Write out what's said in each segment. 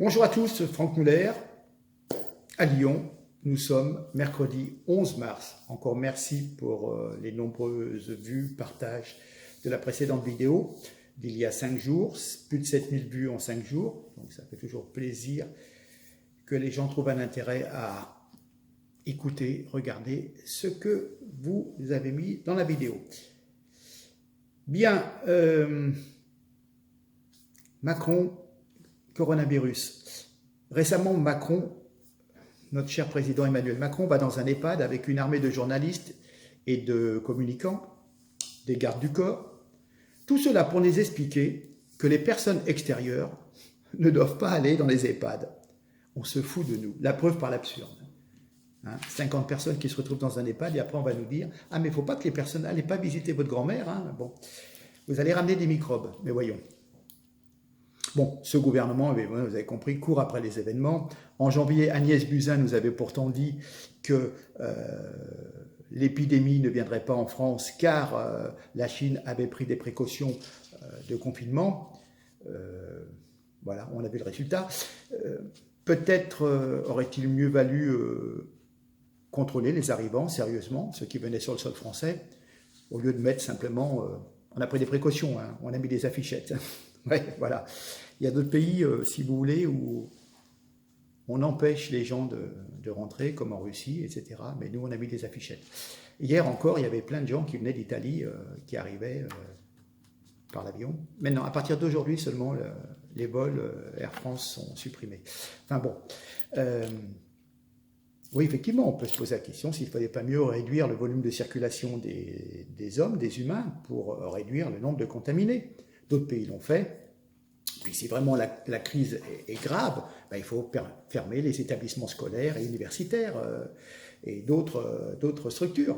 Bonjour à tous, Franck Muller, à Lyon. Nous sommes mercredi 11 mars. Encore merci pour les nombreuses vues, partages de la précédente vidéo d'il y a 5 jours. Plus de 7000 vues en 5 jours. Donc ça fait toujours plaisir que les gens trouvent un intérêt à écouter, regarder ce que vous avez mis dans la vidéo. Bien, Macron, coronavirus. Récemment, Macron, notre cher président Emmanuel Macron, va dans un EHPAD avec une armée de journalistes et de communicants, des gardes du corps. Tout cela pour nous expliquer que les personnes extérieures ne doivent pas aller dans les EHPAD. On se fout de nous. La preuve par l'absurde. 50 personnes qui se retrouvent dans un EHPAD et après on va nous dire « Ah mais il ne faut pas que les personnes n'aillent pas visiter votre grand-mère. Bon, vous allez ramener des microbes. » Mais voyons. Bon, ce gouvernement, vous avez compris, court après les événements. En janvier, Agnès Buzyn nous avait pourtant dit que l'épidémie ne viendrait pas en France car la Chine avait pris des précautions de confinement. Voilà, on a vu le résultat. Peut-être aurait-il mieux valu contrôler les arrivants sérieusement, ceux qui venaient sur le sol français, au lieu de mettre simplement... on a pris des précautions, on a mis des affichettes. Ouais, voilà. Il y a d'autres pays, si vous voulez, où on empêche les gens de rentrer, comme en Russie, etc. Mais nous, on a mis des affichettes. Hier encore, il y avait plein de gens qui venaient d'Italie, qui arrivaient par l'avion. Maintenant, à partir d'aujourd'hui seulement, les vols Air France sont supprimés. Enfin bon. Oui, effectivement, on peut se poser la question s'il ne fallait pas mieux réduire le volume de circulation des hommes, des humains, pour réduire le nombre de contaminés. D'autres pays l'ont fait. Puis si vraiment la crise est grave, il faut fermer les établissements scolaires et universitaires et d'autres structures.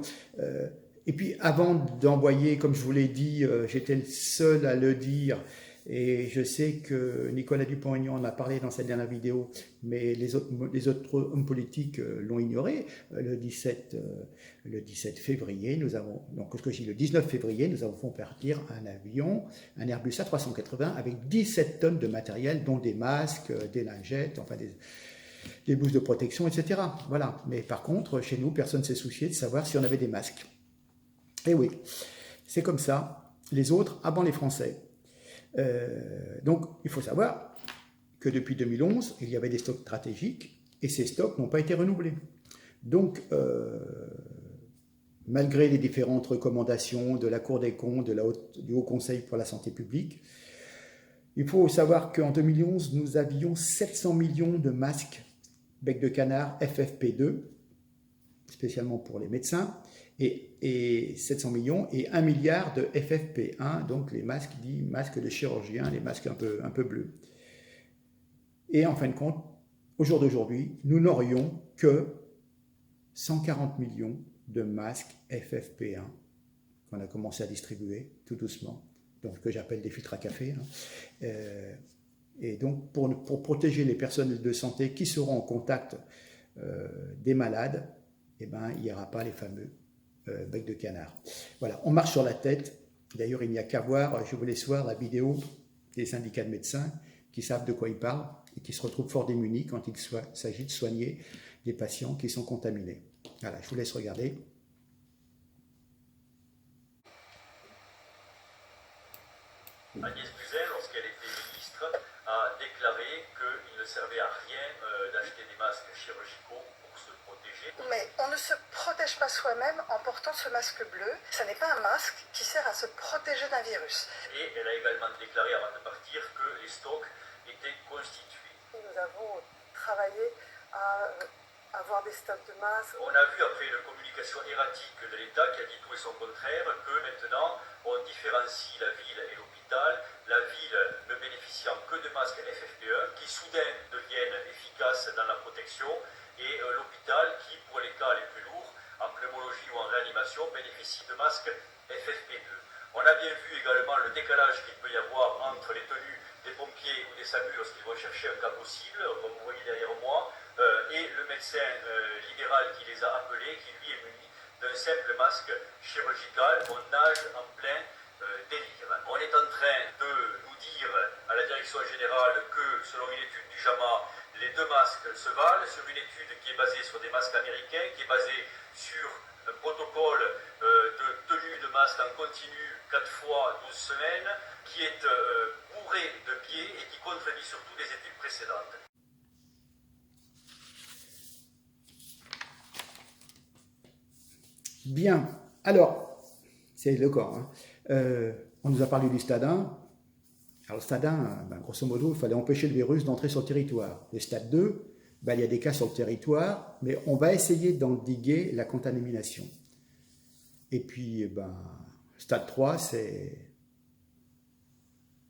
Et puis avant d'envoyer, comme je vous l'ai dit, j'étais le seul à le dire, et je sais que Nicolas Dupont-Aignan en a parlé dans sa dernière vidéo, mais les autres hommes politiques l'ont ignoré. Le 17 février, nous avons, donc ce que j'ai dit, le 19 février, nous avons fait partir un avion, un Airbus A380 avec 17 tonnes de matériel, dont des masques, des lingettes, enfin des bouches de protection, etc. Voilà. Mais par contre, chez nous, personne ne s'est soucié de savoir si on avait des masques. Et oui, c'est comme ça. Les autres avant les Français. Donc, il faut savoir que depuis 2011, il y avait des stocks stratégiques et ces stocks n'ont pas été renouvelés. Donc, malgré les différentes recommandations de la Cour des comptes, du Haut Conseil pour la santé publique, il faut savoir qu'en 2011, nous avions 700 millions de masques bec de canard FFP2, spécialement pour les médecins, et 700 millions et 1 milliard de FFP1, donc les masques dits masques de chirurgiens, les masques un peu bleus. Et en fin de compte, au jour d'aujourd'hui, nous n'aurions que 140 millions de masques FFP1 qu'on a commencé à distribuer tout doucement, donc que j'appelle des filtres à café. Et donc pour protéger les personnes de santé qui seront en contact des malades, il n'y aura pas les fameux bec de canard. Voilà, on marche sur la tête. D'ailleurs, il n'y a qu'à voir, je vous laisse voir la vidéo des syndicats de médecins qui savent de quoi ils parlent et qui se retrouvent fort démunis quand il s'agit de soigner des patients qui sont contaminés. Voilà, je vous laisse regarder. Agnès Buzyn, lorsqu'elle était ministre, a déclaré qu'il ne servait à rien d'acheter des masques chirurgicaux pour se protéger. Mais on ne se protège pas soi-même en portant ce masque bleu. Ce n'est pas un masque qui sert à se protéger d'un virus. Et elle a également déclaré avant de partir que les stocks étaient constitués. Nous avons travaillé à avoir des stocks de masques. On a vu après une communication erratique de l'État qui a dit tout et son contraire que maintenant on différencie la ville et l'hôpital. La ville ne bénéficiant que de masques FFP1 qui soudain deviennent efficaces dans la protection et l'hôpital qui, pour les cas les plus lourds, en pneumologie ou en réanimation, bénéficie de masques FFP2. On a bien vu également le décalage qu'il peut y avoir entre les tenues des pompiers ou des SAMU lorsqu'ils vont chercher un cas possible, comme vous voyez derrière moi, et le médecin libéral qui les a appelés, qui lui est muni d'un simple masque chirurgical. On nage en plein délire. On est en train de nous dire à la direction générale que, selon une étude du JAMA, les 2 masques se valent, sur une étude qui est basée sur des masques américains, qui est basée sur un protocole de tenue de masque en continu 4 fois 12 semaines, qui est bourré de biais et qui contredit surtout les études précédentes. Bien, alors, c'est le corps. On nous a parlé du stade 1. Alors, le stade 1, grosso modo, il fallait empêcher le virus d'entrer sur le territoire. Le stade 2, il y a des cas sur le territoire, mais on va essayer d'endiguer la contamination. Et puis, stade 3, c'est...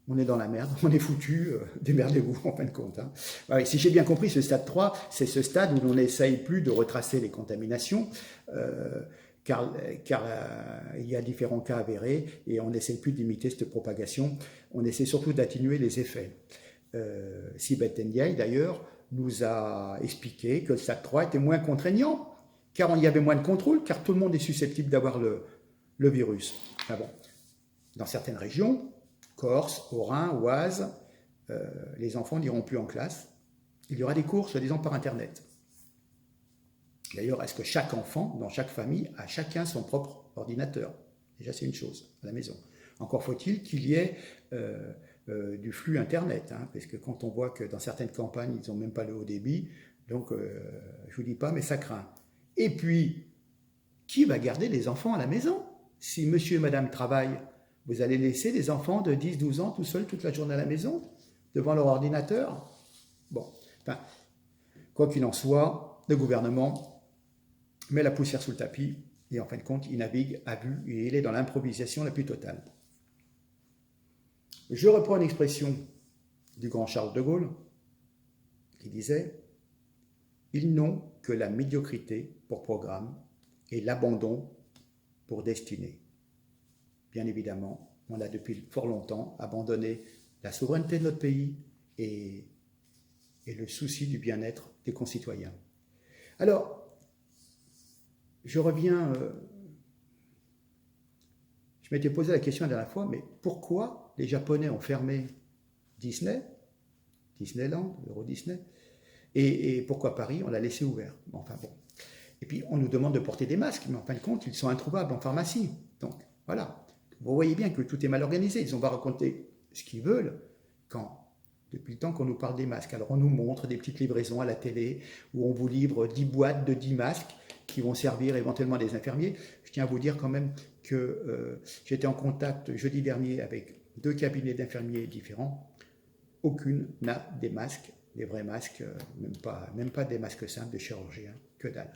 On est dans la merde, on est foutu, démerdez-vous en fin de compte. Ouais, si j'ai bien compris, ce stade 3, c'est ce stade où l'on n'essaye plus de retracer les contaminations, car il y a différents cas avérés et on n'essaie plus d'imiter cette propagation, on essaie surtout d'atténuer les effets. Sibeth Ndiaye, d'ailleurs, nous a expliqué que le stade 3 était moins contraignant, car il y avait moins de contrôle, car tout le monde est susceptible d'avoir le virus. Enfin bon, dans certaines régions, Corse, Haut-Rhin, Oise, les enfants n'iront plus en classe. Il y aura des cours, soi-disant, par Internet. D'ailleurs, est-ce que chaque enfant, dans chaque famille, a chacun son propre ordinateur? Déjà, c'est une chose, à la maison. Encore faut-il qu'il y ait du flux Internet, parce que quand on voit que dans certaines campagnes, ils n'ont même pas le haut débit, donc je ne vous dis pas, mais ça craint. Et puis, qui va garder les enfants à la maison? Si monsieur et madame travaillent, vous allez laisser les enfants de 10-12 ans tout seuls toute la journée à la maison, devant leur ordinateur? Bon, enfin, quoi qu'il en soit, le gouvernement met la poussière sous le tapis et en fin de compte, il navigue à vue et il est dans l'improvisation la plus totale. Je reprends une expression du grand Charles de Gaulle qui disait « Ils n'ont que la médiocrité pour programme et l'abandon pour destinée ». Bien évidemment, on a depuis fort longtemps abandonné la souveraineté de notre pays et le souci du bien-être des concitoyens. Alors, je reviens, je m'étais posé la question la dernière fois, mais pourquoi les Japonais ont fermé Disneyland, Euro Disney, et pourquoi Paris, on l'a laissé ouvert? Enfin bon. Et puis, on nous demande de porter des masques, mais en fin de compte, ils sont introuvables en pharmacie. Donc, voilà. Vous voyez bien que tout est mal organisé. Ils ont pas raconté ce qu'ils veulent depuis le temps qu'on nous parle des masques. Alors, on nous montre des petites livraisons à la télé où on vous livre 10 boîtes de 10 masques qui vont servir éventuellement des infirmiers. Je tiens à vous dire quand même que j'étais en contact jeudi dernier avec 2 cabinets d'infirmiers différents. Aucune n'a des masques, des vrais masques, même pas des masques simples de chirurgiens, que dalle.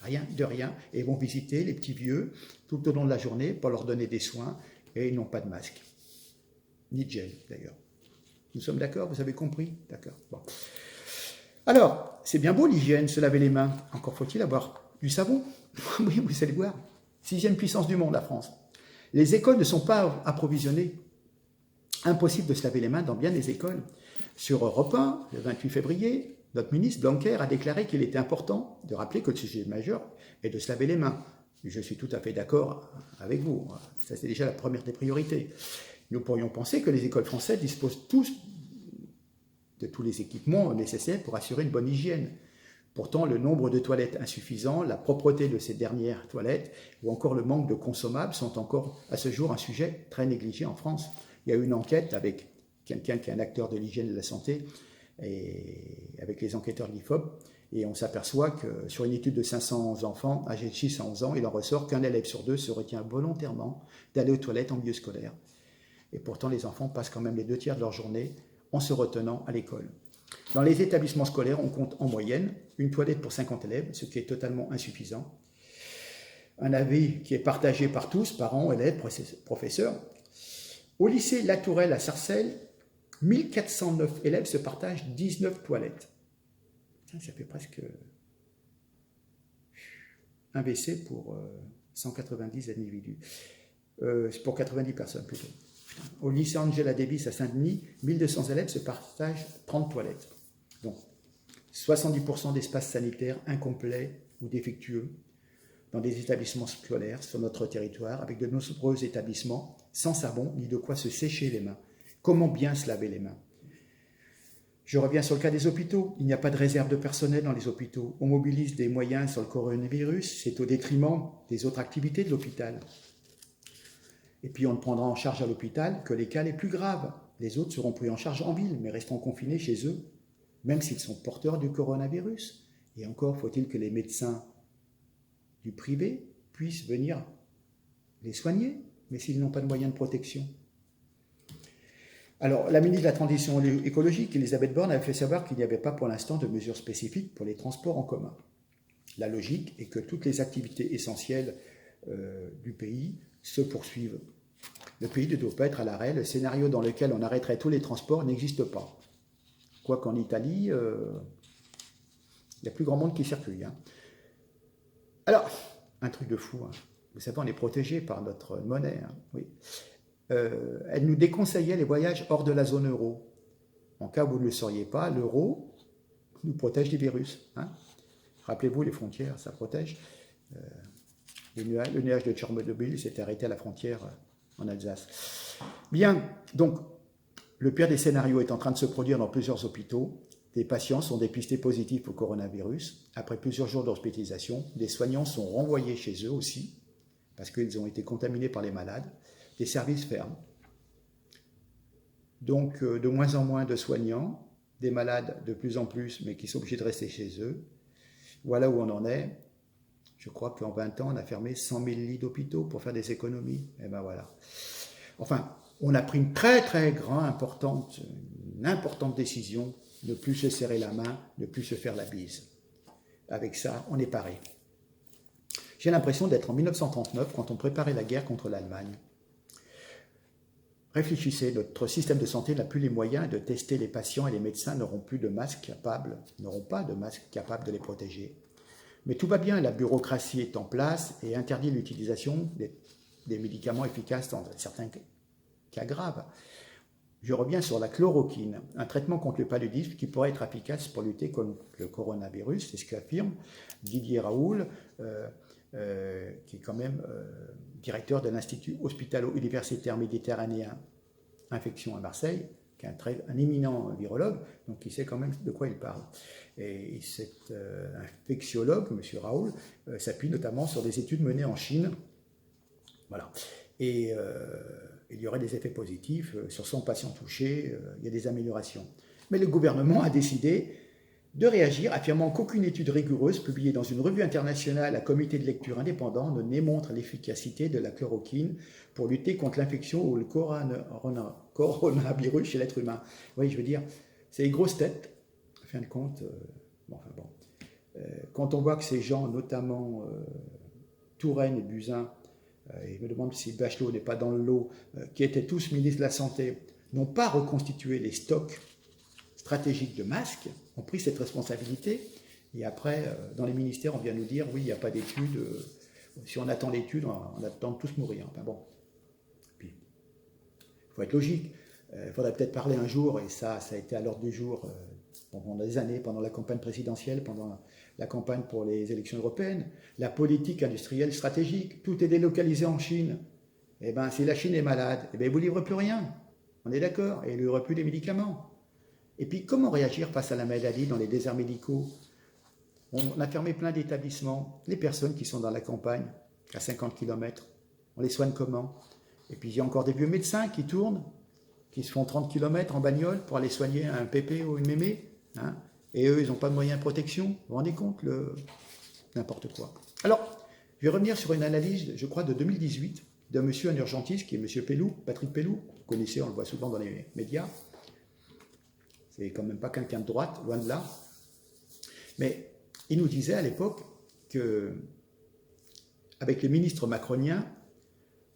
Rien de rien. Et ils vont visiter les petits vieux tout au long de la journée pour leur donner des soins et ils n'ont pas de masque. Ni de gel d'ailleurs. Nous sommes d'accord? Vous avez compris? D'accord. Bon. Alors, c'est bien beau l'hygiène, se laver les mains. Encore faut-il avoir du savon. Oui, vous allez voir. 6e puissance du monde, la France. Les écoles ne sont pas approvisionnées. Impossible de se laver les mains dans bien des écoles. Sur Europe 1, le 28 février, notre ministre Blanquer a déclaré qu'il était important de rappeler que le sujet majeur est de se laver les mains. Je suis tout à fait d'accord avec vous. Ça, c'est déjà la première des priorités. Nous pourrions penser que les écoles françaises disposent tous de tous les équipements nécessaires pour assurer une bonne hygiène. Pourtant, le nombre de toilettes insuffisant, la propreté de ces dernières toilettes ou encore le manque de consommables sont encore à ce jour un sujet très négligé en France. Il y a eu une enquête avec quelqu'un qui est un acteur de l'hygiène et de la santé, et avec les enquêteurs de l'IFOP, et on s'aperçoit que sur une étude de 500 enfants âgés de 6 à 11 ans, il en ressort qu'un élève sur 2 se retient volontairement d'aller aux toilettes en milieu scolaire. Et pourtant, les enfants passent quand même les 2 tiers de leur journée en se retenant à l'école. Dans les établissements scolaires, on compte en moyenne une toilette pour 50 élèves, ce qui est totalement insuffisant. Un avis qui est partagé par tous, parents, élèves, professeurs. Au lycée La Tourelle à Sarcelles, 1409 élèves se partagent 19 toilettes. Ça fait presque un WC pour 190 individus. C'est pour 90 personnes plutôt. Au lycée Angela Davis à Saint-Denis, 1200 élèves se partagent 30 toilettes. Donc, 70% d'espaces sanitaires incomplets ou défectueux. dans des établissements scolaires sur notre territoire, avec de nombreux établissements sans savon ni de quoi se sécher les mains. Comment bien se laver les mains? Je reviens sur le cas des hôpitaux. Il n'y a pas de réserve de personnel dans les hôpitaux. On mobilise des moyens sur le coronavirus, c'est au détriment des autres activités de l'hôpital. Et puis on ne prendra en charge à l'hôpital que les cas les plus graves. Les autres seront pris en charge en ville, mais resteront confinés chez eux, même s'ils sont porteurs du coronavirus. Et encore faut-il que les médecins du privé puissent venir les soigner, mais s'ils n'ont pas de moyens de protection. Alors, la ministre de la Transition écologique, Elisabeth Borne, avait fait savoir qu'il n'y avait pas pour l'instant de mesures spécifiques pour les transports en commun. La logique est que toutes les activités essentielles du pays se poursuivent. Le pays ne doit pas être à l'arrêt. Le scénario dans lequel on arrêterait tous les transports n'existe pas. Quoiqu'en Italie, il y a plus grand monde qui circule. Hein. Alors, un truc de fou. Hein. Vous savez, on est protégé par notre monnaie. Hein. Oui. Elle nous déconseillait les voyages hors de la zone euro. En cas où vous ne le sauriez pas, l'euro nous protège des virus. Hein. Rappelez-vous, les frontières, ça protège. Le nuage de Tchernobyl s'était arrêté à la frontière en Alsace. Bien, donc, le pire des scénarios est en train de se produire dans plusieurs hôpitaux. Des patients sont dépistés positifs au coronavirus. Après plusieurs jours d'hospitalisation, des soignants sont renvoyés chez eux aussi, parce qu'ils ont été contaminés par les malades. Des services ferment. Donc, de moins en moins de soignants, des malades de plus en plus, mais qui sont obligés de rester chez eux. Voilà où on en est. Je crois qu'en 20 ans, on a fermé 100 000 lits d'hôpitaux pour faire des économies. Et ben voilà. Enfin, on a pris une très importante décision, ne plus se serrer la main, ne plus se faire la bise. Avec ça, on est paré. J'ai l'impression d'être en 1939 quand on préparait la guerre contre l'Allemagne. Réfléchissez, notre système de santé n'a plus les moyens de tester les patients et les médecins n'auront pas de masques capables de les protéger. Mais tout va bien, la bureaucratie est en place et interdit l'utilisation des médicaments efficaces dans certains cas graves. Je reviens sur la chloroquine, un traitement contre le paludisme qui pourrait être efficace pour lutter contre le coronavirus, c'est ce qu'affirme Didier Raoult, qui est quand même directeur de l'Institut hospitalo-universitaire méditerranéen Infection à Marseille, qui est un éminent virologue, donc il sait quand même de quoi il parle. Et cet infectiologue, M. Raoult, s'appuie notamment sur des études menées en Chine. Voilà. Et il y aurait des effets positifs sur 100 patients touchés, il y a des améliorations. Mais le gouvernement a décidé de réagir, affirmant qu'aucune étude rigoureuse publiée dans une revue internationale à comité de lecture indépendant ne démontre l'efficacité de la chloroquine pour lutter contre l'infection ou le coronavirus chez l'être humain. Oui, je veux dire, c'est les grosses têtes, en fin de compte. Quand on voit que ces gens, notamment Touraine et Buzyn, et je me demande si Bachelot n'est pas dans le lot, qui étaient tous ministres de la Santé, n'ont pas reconstitué les stocks stratégiques de masques, ont pris cette responsabilité, et après, dans les ministères, on vient nous dire, oui, il n'y a pas d'études, si on attend l'étude, on attend de tous mourir. Enfin bon, puis, il faut être logique, il faudrait peut-être parler un jour, et ça a été à l'ordre du jour pendant des années, pendant la campagne présidentielle, pendant la campagne pour les élections européennes, la politique industrielle stratégique, tout est délocalisé en Chine. Eh bien, si la Chine est malade, eh bien, ils ne vous livrent plus rien, on est d'accord, et ils ne livrent plus les médicaments. Et puis, comment réagir face à la maladie dans les déserts médicaux? On a fermé plein d'établissements. Les personnes qui sont dans la campagne, à 50 km, on les soigne comment? Et puis, il y a encore des vieux médecins qui tournent, qui se font 30 km en bagnole pour aller soigner un pépé ou une mémé. Hein, et eux, ils n'ont pas de moyens de protection. Vous vous rendez compte? N'importe quoi. Alors, je vais revenir sur une analyse, je crois, de 2018, d'un monsieur, un urgentiste, qui est monsieur Pelloux, Patrick Pelloux. Vous connaissez, on le voit souvent dans les médias. C'est quand même pas quelqu'un de droite, loin de là. Mais il nous disait à l'époque qu'avec les ministres macroniens,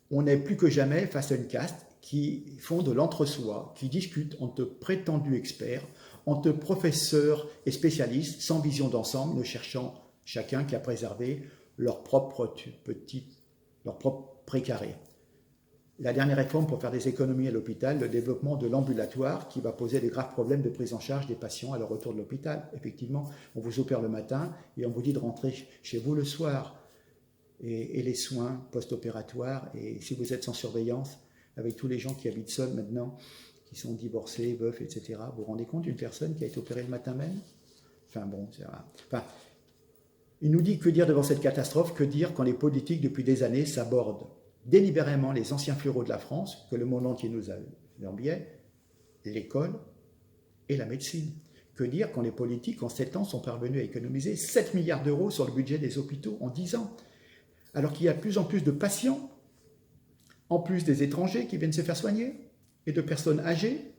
on est plus que jamais face à une caste qui font de l'entre-soi, qui discutent entre prétendus experts, entre professeurs et spécialistes, sans vision d'ensemble, ne cherchant chacun qu'à préserver leur propre précaré. La dernière réforme pour faire des économies à l'hôpital, le développement de l'ambulatoire qui va poser de graves problèmes de prise en charge des patients à leur retour de l'hôpital. Effectivement, on vous opère le matin et on vous dit de rentrer chez vous le soir. et les soins post-opératoires. Et si vous êtes sans surveillance, avec tous les gens qui habitent seuls maintenant, qui sont divorcés, veufs, etc., vous vous rendez compte d'une personne qui a été opérée le matin même? Enfin bon, il nous dit que dire devant cette catastrophe, que dire quand les politiques depuis des années s'abordent délibérément les anciens fléaux de la France, que le monde entier nous a en biais, l'école et la médecine. Que dire quand les politiques, en 7 ans, sont parvenus à économiser 7 milliards d'euros sur le budget des hôpitaux en 10 ans, alors qu'il y a de plus en plus de patients, en plus des étrangers qui viennent se faire soigner, et de personnes âgées,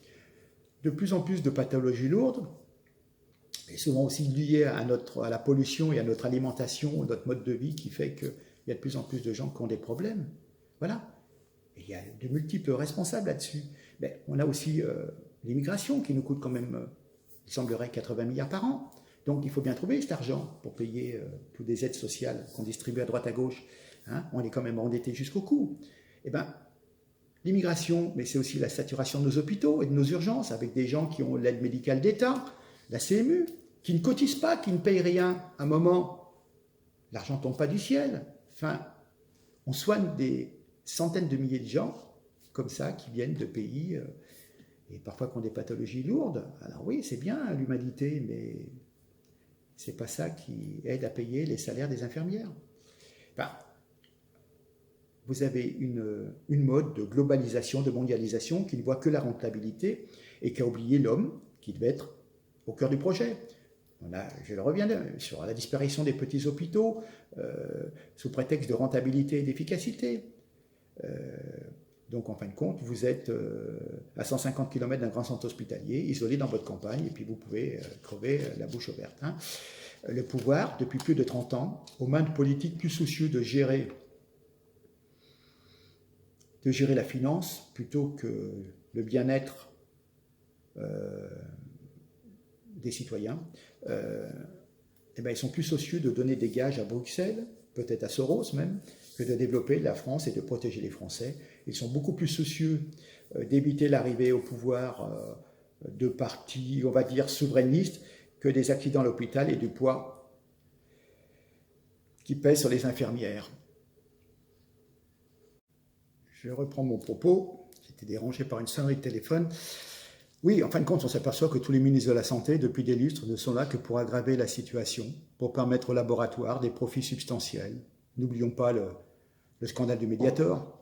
de plus en plus de pathologies lourdes, et souvent aussi liées à la pollution et à notre alimentation, notre mode de vie, qui fait qu'il y a de plus en plus de gens qui ont des problèmes. Voilà. Et il y a de multiples responsables là-dessus. Mais on a aussi l'immigration qui nous coûte quand même, il semblerait, 80 milliards par an. Donc il faut bien trouver cet argent pour payer toutes les aides sociales qu'on distribue à droite à gauche. Hein, on est quand même endetté jusqu'au cou. Eh bien, l'immigration, mais c'est aussi la saturation de nos hôpitaux et de nos urgences, avec des gens qui ont l'aide médicale d'État, la CMU, qui ne cotisent pas, qui ne payent rien. À un moment, l'argent ne tombe pas du ciel. Enfin, on soigne des centaines de milliers de gens comme ça, qui viennent de pays, et parfois qui ont des pathologies lourdes. Alors oui, c'est bien l'humanité, mais c'est pas ça qui aide à payer les salaires des infirmières. Enfin, vous avez une mode de globalisation, de mondialisation qui ne voit que la rentabilité et qui a oublié l'homme qui devait être au cœur du projet. Je le reviens sur la disparition des petits hôpitaux sous prétexte de rentabilité et d'efficacité. Donc en fin de compte, vous êtes à 150 km d'un grand centre hospitalier, isolé dans votre campagne, et puis vous pouvez crever la bouche ouverte. Hein. Le pouvoir, depuis plus de 30 ans, aux mains de politiques plus soucieux de gérer la finance plutôt que le bien-être des citoyens, ils sont plus soucieux de donner des gages à Bruxelles, peut-être à Soros même, que de développer la France et de protéger les Français. Ils sont beaucoup plus soucieux d'éviter l'arrivée au pouvoir de partis, on va dire, souverainistes, que des accidents à l'hôpital et du poids qui pèse sur les infirmières. Je reprends mon propos, j'étais dérangé par une sonnerie de téléphone. Oui, en fin de compte, on s'aperçoit que tous les ministres de la Santé, depuis des lustres, ne sont là que pour aggraver la situation, pour permettre aux laboratoires des profits substantiels. N'oublions pas le scandale du Mediator,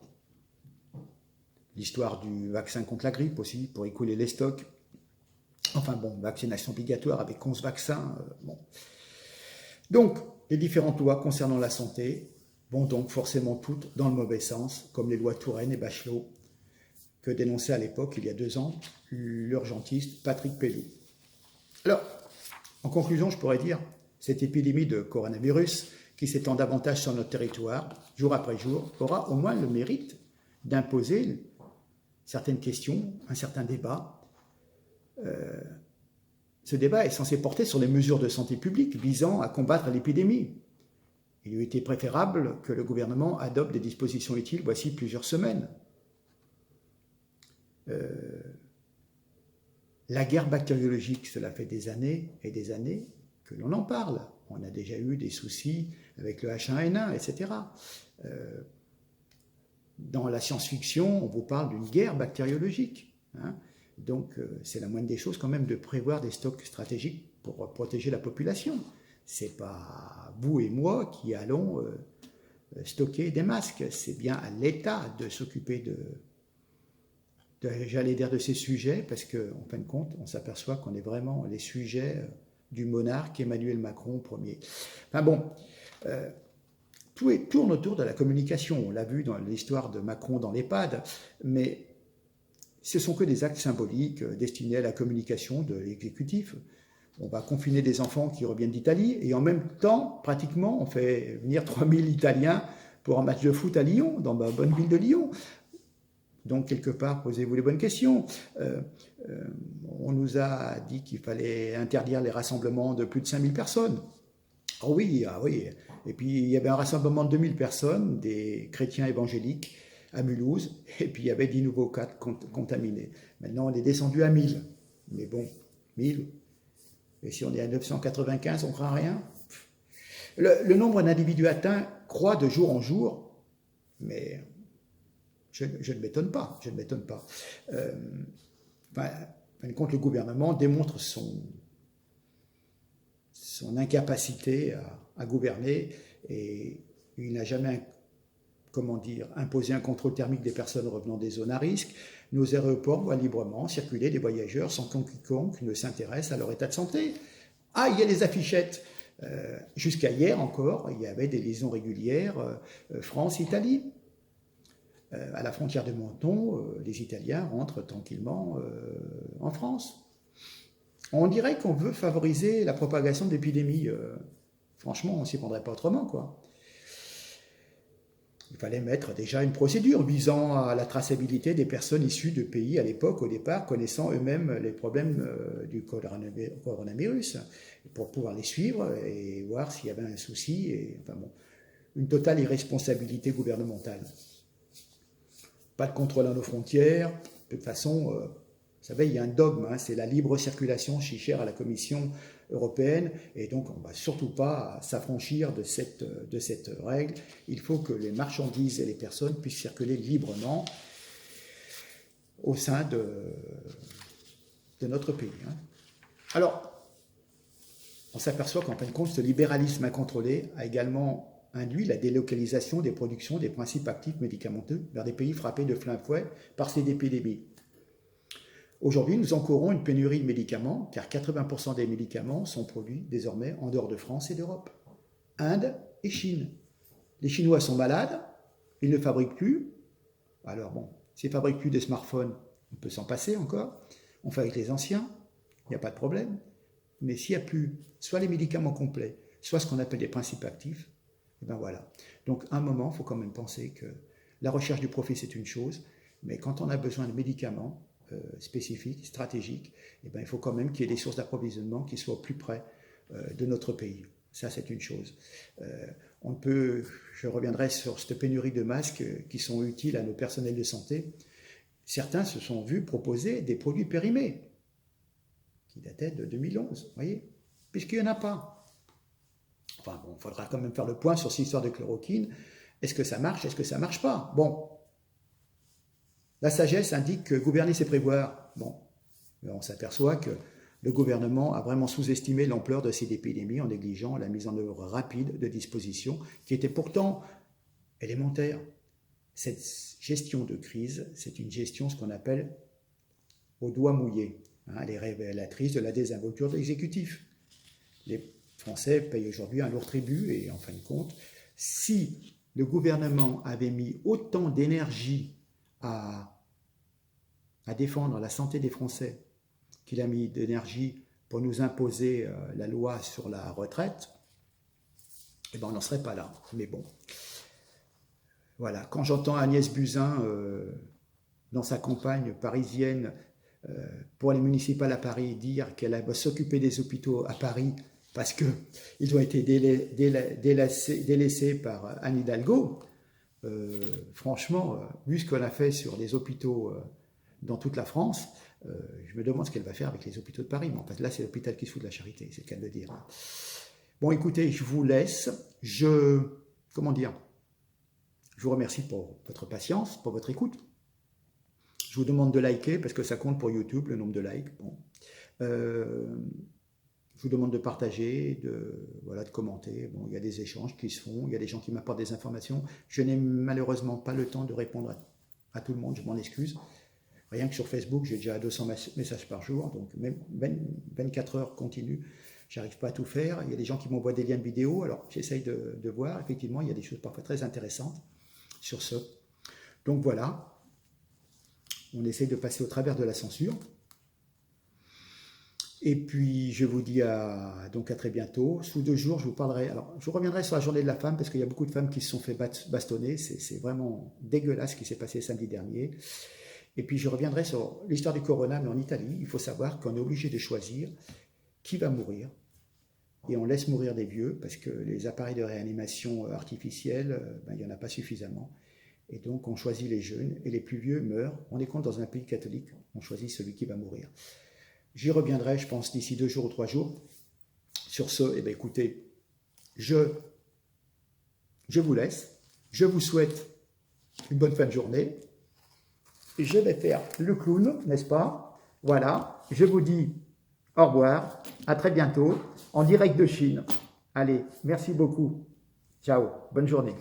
l'histoire du vaccin contre la grippe aussi, pour écouler les stocks. Enfin bon, vaccination obligatoire avec 11 vaccins. Bon. Donc, les différentes lois concernant la santé vont donc forcément toutes dans le mauvais sens, comme les lois Touraine et Bachelot, que dénonçait à l'époque, il y a 2 ans, l'urgentiste Patrick Pelloux. Alors, en conclusion, je pourrais dire, cette épidémie de coronavirus, qui s'étend davantage sur notre territoire, jour après jour, aura au moins le mérite d'imposer certaines questions, un certain débat. Ce débat est censé porter sur les mesures de santé publique visant à combattre l'épidémie. Il eût été préférable que le gouvernement adopte des dispositions utiles voici plusieurs semaines. La guerre bactériologique, cela fait des années et des années que l'on en parle. On a déjà eu des soucis avec le H1N1, etc. Dans la science-fiction, on vous parle d'une guerre bactériologique. Hein. Donc, c'est la moindre des choses quand même de prévoir des stocks stratégiques pour protéger la population. Ce n'est pas vous et moi qui allons stocker des masques. C'est bien à l'État de s'occuper j'allais dire de ces sujets, parce qu'en fin de compte, on s'aperçoit qu'on est vraiment les sujets du monarque Emmanuel Macron premier. Enfin bon, tout tourne autour de la communication. On l'a vu dans l'histoire de Macron dans l'EHPAD, mais ce sont que des actes symboliques destinés à la communication de l'exécutif. On va confiner des enfants qui reviennent d'Italie, et en même temps, pratiquement, on fait venir 3000 Italiens pour un match de foot à Lyon, dans ma bonne ville de Lyon. Donc, quelque part, posez-vous les bonnes questions. On nous a dit qu'il fallait interdire les rassemblements de plus de 5000 personnes. Ah oui. Et puis, il y avait un rassemblement de 2000 personnes, des chrétiens évangéliques, à Mulhouse, et puis il y avait 10 nouveaux cas contaminés. Maintenant, on est descendu à 1000. Mais bon, 1000. Et si on est à 995, on ne craint rien. Le nombre d'individus atteints croît de jour en jour, mais je ne m'étonne pas. Je ne m'étonne pas. En fin de compte, le gouvernement démontre son incapacité à gouverner et il n'a jamais, imposé un contrôle thermique des personnes revenant des zones à risque. Nos aéroports voient librement circuler des voyageurs sans que quiconque ne s'intéresse à leur état de santé. Ah, il y a les affichettes. Jusqu'à hier encore, il y avait des liaisons régulières France-Italie. À la frontière de Menton, les Italiens rentrent tranquillement en France. On dirait qu'on veut favoriser la propagation de l'épidémie. Franchement, on ne s'y prendrait pas autrement, quoi. Il fallait mettre déjà une procédure visant à la traçabilité des personnes issues de pays à l'époque, au départ, connaissant eux-mêmes les problèmes du coronavirus, pour pouvoir les suivre et voir s'il y avait un souci. Une totale irresponsabilité gouvernementale. Pas de contrôle à nos frontières. De toute façon, vous savez, il y a un dogme, c'est la libre circulation si chère à la Commission européenne, et donc on ne va surtout pas s'affranchir de cette règle. Il faut que les marchandises et les personnes puissent circuler librement au sein de notre pays. Alors, on s'aperçoit qu'en fin de compte, ce libéralisme incontrôlé a également induit la délocalisation des productions des principes actifs médicamenteux vers des pays frappés de plein fouet par ces épidémies. Aujourd'hui, nous encourons une pénurie de médicaments, car 80% des médicaments sont produits désormais en dehors de France et d'Europe. Inde et Chine. Les Chinois sont malades, ils ne fabriquent plus. Alors bon, s'ils ne fabriquent plus des smartphones, on peut s'en passer encore. On fabrique les anciens, il n'y a pas de problème. Mais s'il n'y a plus soit les médicaments complets, soit ce qu'on appelle des principes actifs, et ben voilà. Donc à un moment, il faut quand même penser que la recherche du profit, c'est une chose, mais quand on a besoin de médicaments, spécifiques, stratégiques, eh ben, il faut quand même qu'il y ait des sources d'approvisionnement qui soient au plus près de notre pays. Ça, c'est une chose. Je reviendrai sur cette pénurie de masques qui sont utiles à nos personnels de santé. Certains se sont vus proposer des produits périmés, qui dataient de 2011, vous voyez, puisqu'il n'y en a pas. Enfin bon, il faudra quand même faire le point sur cette histoire de chloroquine. Est-ce que ça marche? Est-ce que ça ne marche pas? Bon. La sagesse indique que gouverner, c'est prévoir. Bon, on s'aperçoit que le gouvernement a vraiment sous-estimé l'ampleur de cette épidémie en négligeant la mise en œuvre rapide de dispositions qui étaient pourtant élémentaires. Cette gestion de crise, c'est une gestion, ce qu'on appelle au doigt mouillé. Elle est révélatrice de la désinvolture de l'exécutif. Les Français payent aujourd'hui un lourd tribut et en fin de compte, si le gouvernement avait mis autant d'énergie à défendre la santé des Français qu'il a mis d'énergie pour nous imposer la loi sur la retraite, eh ben on n'en serait pas là. Mais bon, voilà. Quand j'entends Agnès Buzyn dans sa campagne parisienne pour les municipales à Paris dire qu'elle va s'occuper des hôpitaux à Paris parce qu'ils ont été délaissés par Anne Hidalgo, franchement, vu ce qu'on a fait sur les hôpitaux dans toute la France, je me demande ce qu'elle va faire avec les hôpitaux de Paris. Mais en fait, là, c'est l'hôpital qui se fout de la charité, c'est le cas de le dire. Bon, écoutez, je vous laisse. Je vous remercie pour votre patience, pour votre écoute. Je vous demande de liker, parce que ça compte pour YouTube, le nombre de likes. Bon. Je vous demande de partager, de commenter. Bon, il y a des échanges qui se font, il y a des gens qui m'apportent des informations. Je n'ai malheureusement pas le temps de répondre à tout le monde, je m'en excuse. Rien que sur Facebook, j'ai déjà 200 messages par jour, donc même 24 heures continues, j'arrive pas à tout faire. Il y a des gens qui m'envoient des liens de vidéos, alors j'essaye de voir. Effectivement, il y a des choses parfois très intéressantes sur ce. Donc voilà, on essaye de passer au travers de la censure. Et puis, je vous dis donc à très bientôt. Sous 2 jours, je vous parlerai. Alors, je reviendrai sur la journée de la femme parce qu'il y a beaucoup de femmes qui se sont fait bastonner. C'est vraiment dégueulasse ce qui s'est passé samedi dernier. Et puis, je reviendrai sur l'histoire du corona, mais en Italie. Il faut savoir qu'on est obligé de choisir qui va mourir. Et on laisse mourir des vieux parce que les appareils de réanimation artificiels, il n'y en a pas suffisamment. Et donc, on choisit les jeunes et les plus vieux meurent. On est compte dans un pays catholique, on choisit celui qui va mourir. J'y reviendrai, je pense, d'ici 2 jours ou 3 jours. Sur ce, écoutez, je vous laisse. Je vous souhaite une bonne fin de journée. Je vais faire le clown, n'est-ce pas? Voilà, je vous dis au revoir, à très bientôt, en direct de Chine. Allez, merci beaucoup. Ciao, bonne journée.